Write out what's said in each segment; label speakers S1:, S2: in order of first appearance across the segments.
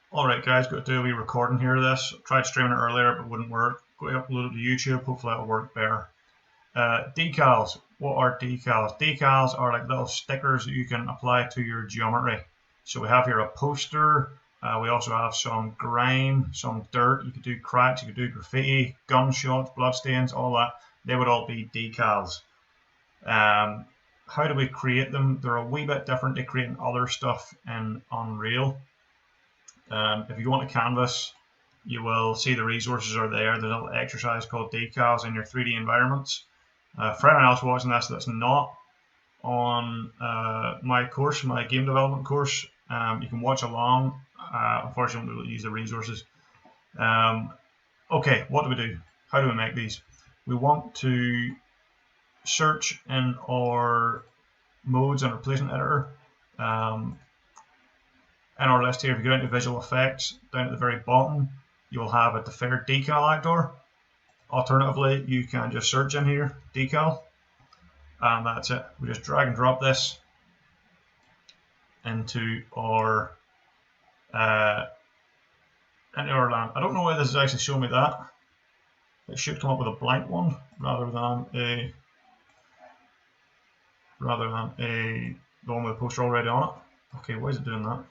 S1: Alright guys, got to do a wee recording here of this. Tried streaming it earlier but it wouldn't work. Got to upload it to YouTube, hopefully it'll work better. Decals. What are decals? Decals are like little stickers that you can apply to your geometry. So we have here a poster, we also have some grime, some dirt, you could do cracks, you could do graffiti, gunshots, bloodstains, all that. They would all be decals. How do we create them? They're a wee bit different to creating other stuff in Unreal. If you go onto Canvas, you will see the resources are there. There's a little exercise called decals in your 3D environments. For anyone else watching this that's not on my course, my game development course, you can watch along. Unfortunately, we'll use the resources. Okay, what do we do? How do we make these? We want to search in our modes and replacement editor. In our list here, if you go into visual effects, down at the very bottom, you'll have a deferred decal actor. Alternatively, you can just search in here, decal, and that's it. We just drag and drop this into our land. I don't know why this is actually showing me that. It should come up with a blank one rather than the one with the poster already on it. Okay, why is it doing that?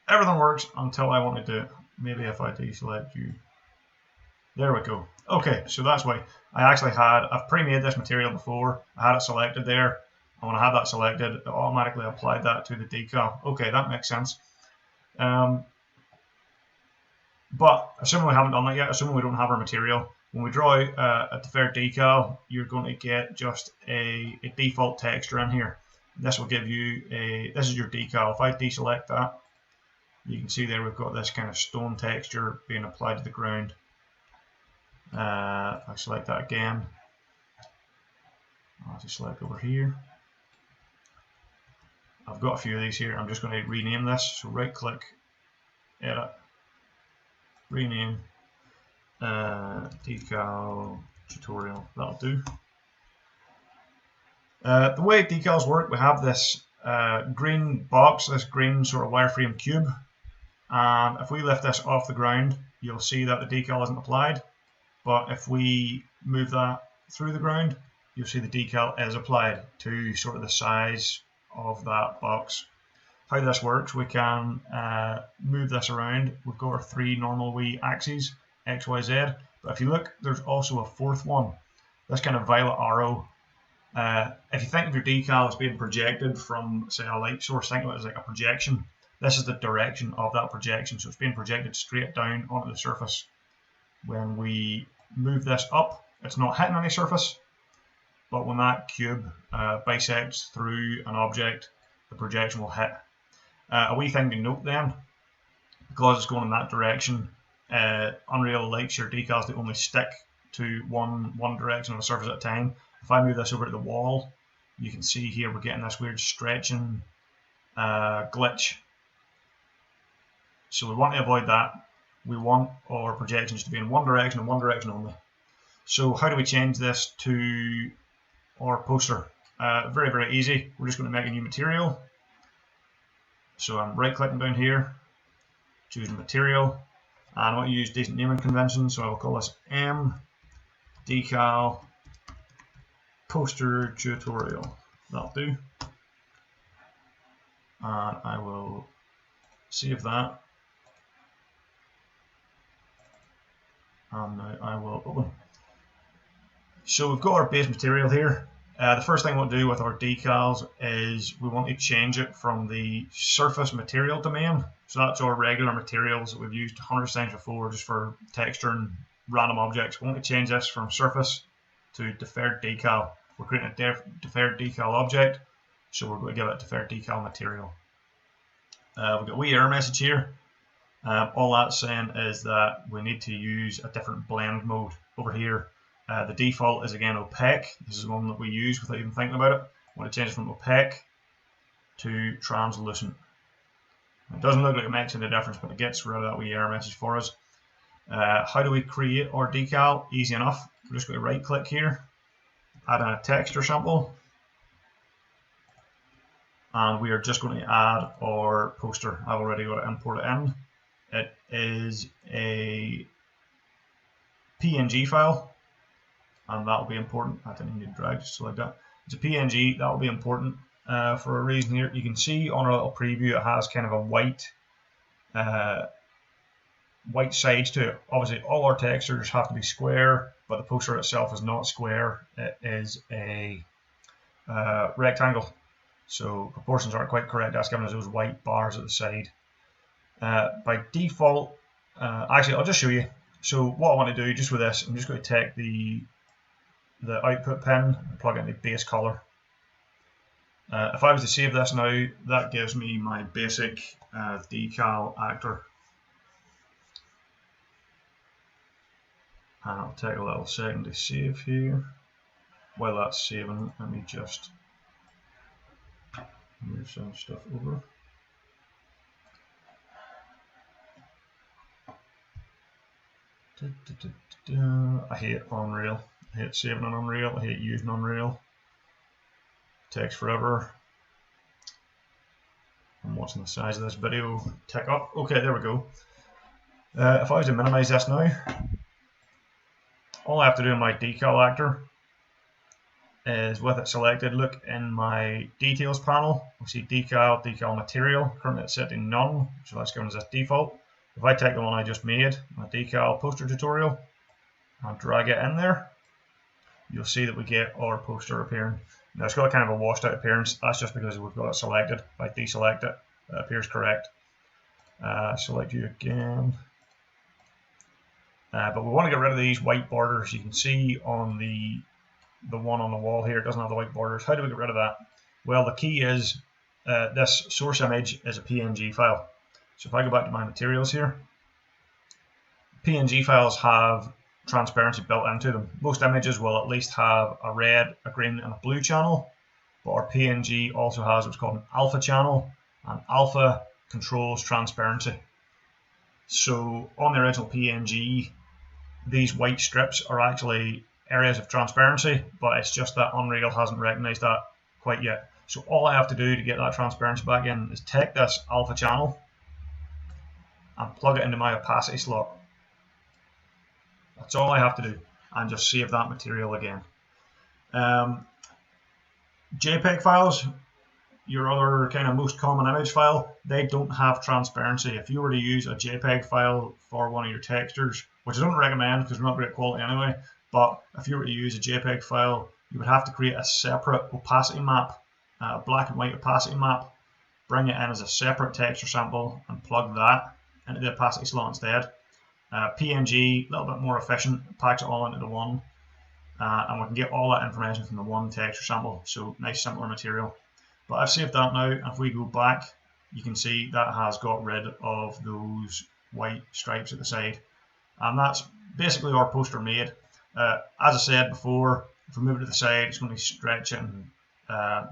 S1: Everything works until I want to do it. Maybe if I deselect you. There we go. Okay, so that's why I've pre-made this material before. I had it selected there, and when I had that selected, it automatically applied that to the decal. Okay, that makes sense. But assuming we haven't done that yet, assuming we don't have our material, when we draw a deferred decal, you're going to get just a default texture in here. This will give you this is your decal. If I deselect that, you can see there we've got this kind of stone texture being applied to the ground. I select that again. I'll just select over here. I've got a few of these here. I'm just going to rename this. So right click, edit, rename, decal tutorial. That'll do. The way decals work, we have this green box, this green sort of wireframe cube. And if we lift this off the ground, you'll see that the decal isn't applied. But if we move that through the ground, you'll see the decal is applied to sort of the size of that box. How this works, we can move this around. We've got our three normal wee axes, X, Y, Z. But if you look, there's also a fourth one, this kind of violet arrow. If you think of your decal as being projected from, say, a light source, think of it as like a projection. This is the direction of that projection, so it's being projected straight down onto the surface. When we move this up, it's not hitting any surface, but when that cube bisects through an object, the projection will hit. A wee thing to note then, because it's going in that direction, Unreal likes your decals to only stick to one direction on the surface at a time. If I move this over to the wall, you can see here we're getting this weird stretching glitch. So we want to avoid that. We want our projections to be in one direction and one direction only. So how do we change this to our poster? Very, very easy. We're just going to make a new material. So I'm right clicking down here, choosing material, and I want to use decent naming conventions, so I will call this M Decal Poster Tutorial. That'll do. And I will save that. And now I will open. So we've got our base material here. The first thing we'll do with our decals is we want to change it from the surface material domain. So that's our regular materials that we've used hundreds of times before just for texturing random objects. We want to change this from surface to deferred decal. We're creating a deferred decal object, so we're going to give it deferred decal material. We've got a wee error message here. All that's saying is that we need to use a different blend mode over here. The default is again opaque. This is the one that we use without even thinking about it. I want to change it from opaque to translucent. It doesn't look like it makes any difference, but it gets rid of that wee error message for us. How do we create our decal? Easy enough. We're just going to right click here, add in a texture sample, and we are just going to add our poster. I've already got it imported in. it is a PNG file, and that'll be important. I didn't need to drag just like that. It's a PNG, that'll be important for a reason here. You can see on our little preview it has kind of a white sides to it. Obviously all our textures have to be square, but the poster itself is not square, it is a rectangle. So proportions aren't quite correct, that's giving us those white bars at the side. By default, actually I'll just show you. So what I want to do just with this, I'm just going to take the output pin and plug it into base color. If I was to save this now, that gives me my basic decal actor. And I'll take a little second to save here. While that's saving, let me just move some stuff over. I hate Unreal. I hate saving on Unreal. I hate using Unreal. It takes forever. I'm watching the size of this video tick up. Okay, there we go. If I was to minimize this now, all I have to do in my decal actor is, with it selected, look in my details panel. We see decal material. Currently it's set to none, so that's given us this default. If I take the one I just made, my decal poster tutorial, and drag it in there, you'll see that we get our poster appearing. Now it's got kind of a washed out appearance. That's just because we've got it selected. If I deselect it, it appears correct. Select you again. But we want to get rid of these white borders. You can see on the one on the wall here, it doesn't have the white borders. How do we get rid of that? Well, the key is this source image is a PNG file. So if I go back to my materials here, PNG files have transparency built into them. Most images will at least have a red, a green, and a blue channel, but our PNG also has what's called an alpha channel, and alpha controls transparency. So on the original PNG, these white strips are actually areas of transparency, but it's just that Unreal hasn't recognized that quite yet. So all I have to do to get that transparency back in is take this alpha channel and plug it into my opacity slot. That's all I have to do, and just save that material again. JPEG files, your other kind of most common image file, they don't have transparency. If you were to use a JPEG file for one of your textures, which I don't recommend because they're not great quality anyway, but if you were to use a JPEG file, you would have to create a separate opacity map, a black and white opacity map, bring it in as a separate texture sample and plug that into the opacity slot instead. PNG, a little bit more efficient, packs it all into the one, and we can get all that information from the one texture sample, so nice simpler material. But I've saved that now, and if we go back, you can see that has got rid of those white stripes at the side. And that's basically our poster made. As I said before, if we move it to the side, it's going to stretch it and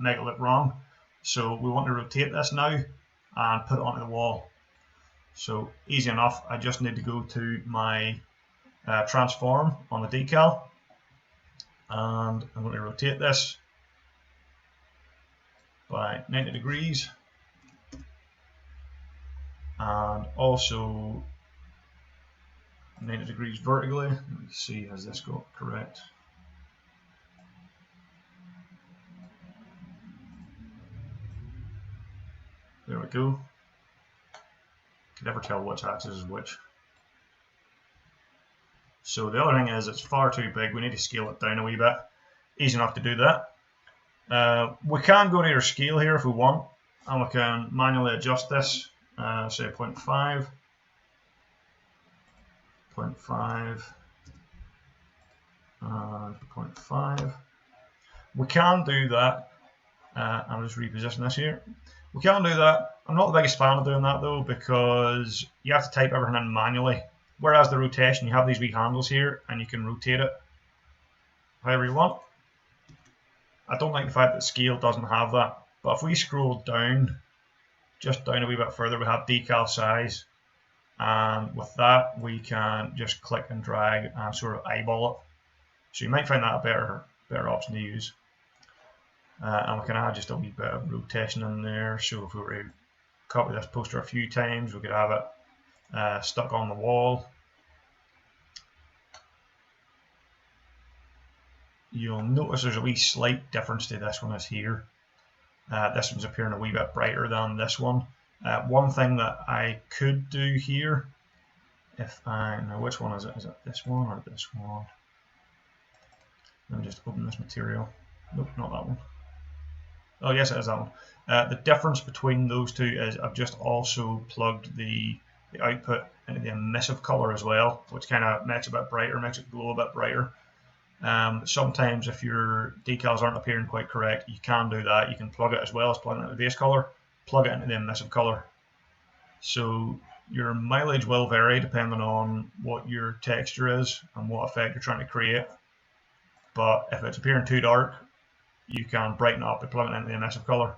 S1: make it look wrong. So we want to rotate this now and put it onto the wall. So easy enough, I just need to go to my transform on the decal, and I'm going to rotate this by 90 degrees, and also 90 degrees vertically. Let me see, has this got correct? There we go. Can never tell which axis is which. So the other thing is, it's far too big. We need to scale it down a wee bit. Easy enough to do that. We can go to your scale here if we want, and we can manually adjust this. Say 0.5, 0.5, and 0.5. We can do that. I'll just reposition this here. We can do that. I'm not the biggest fan of doing that though, because you have to type everything in manually. Whereas the rotation, you have these wee handles here, and you can rotate it however you want. I don't like the fact that scale doesn't have that. But if we scroll down, just down a wee bit further, we have decal size. And with that, we can just click and drag and sort of eyeball it. So you might find that a better option to use. And we can add just a wee bit of rotation in there. So if we were to copy this poster a few times, we could have it stuck on the wall. You'll notice there's a wee slight difference to this one is here. This one's appearing a wee bit brighter than this one. One thing that I could do here, if I know which one is it? Is it this one or this one? Let me just open this material. Nope, not that one. Oh yes, it is that one. The difference between those two is I've just also plugged the output into the emissive color as well, which kind of makes it a bit brighter, makes it glow a bit brighter. Sometimes if your decals aren't appearing quite correct, you can do that. You can plug it as well as plugging it into the base color, plug it into the emissive color. So your mileage will vary depending on what your texture is and what effect you're trying to create. But if it's appearing too dark, you can brighten it up by plugging it into the emissive color.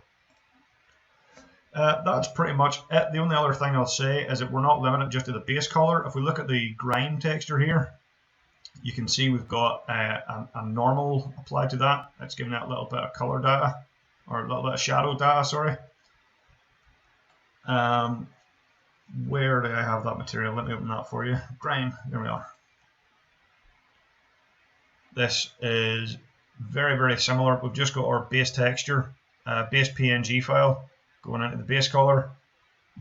S1: That's pretty much it. The only other thing I'll say is that we're not limited just to the base color. If we look at the grime texture here, you can see we've got a normal applied to that. It's giving that a little bit of color data, or a little bit of shadow data, sorry. Where do I have that material? Let me open that for you. Grime, there we are. This is very, very similar. We've just got our base texture, base PNG file going into the base color.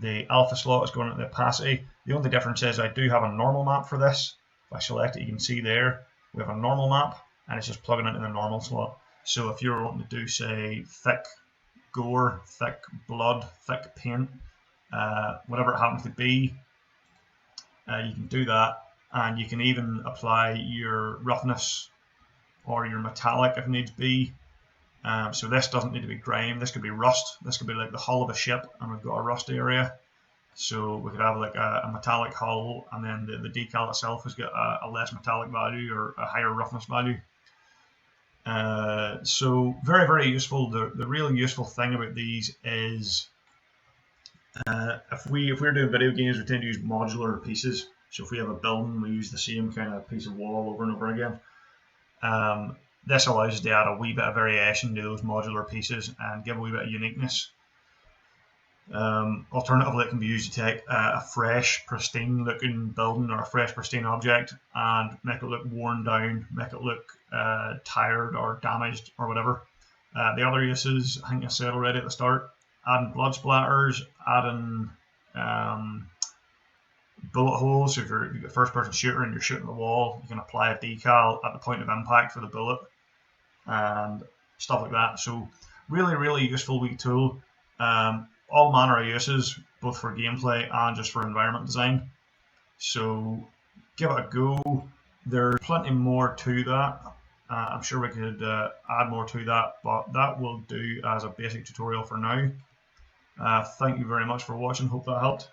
S1: The alpha slot is going into the opacity. The only difference is I do have a normal map for this. If I select it, you can see there we have a normal map, and it's just plugging into the normal slot. So if you're wanting to do, say, thick gore, thick blood, thick paint, whatever it happens to be, you can do that, and you can even apply your roughness or your metallic if needs be. So this doesn't need to be grime. This could be rust. This could be like the hull of a ship, and we've got a rust area. So we could have like a metallic hull, and then the decal itself has got a less metallic value or a higher roughness value. So very, very useful. The really useful thing about these is if we're doing video games, we tend to use modular pieces. So if we have a building, we use the same kind of piece of wall over and over again. This allows us to add a wee bit of variation to those modular pieces and give a wee bit of uniqueness. Alternatively, it can be used to take a fresh, pristine looking building or a fresh, pristine object and make it look worn down, make it look tired or damaged or whatever. The other uses, I think I said already at the start, adding blood splatters, adding bullet holes. So if you're a first person shooter and you're shooting the wall, you can apply a decal at the point of impact for the bullet and stuff like that. So really, really useful wee tool. All manner of uses, both for gameplay and just for environment design. So give it a go. There's plenty more to that. I'm sure we could add more to that, but that will do as a basic tutorial for now. Thank you very much for watching. Hope that helped.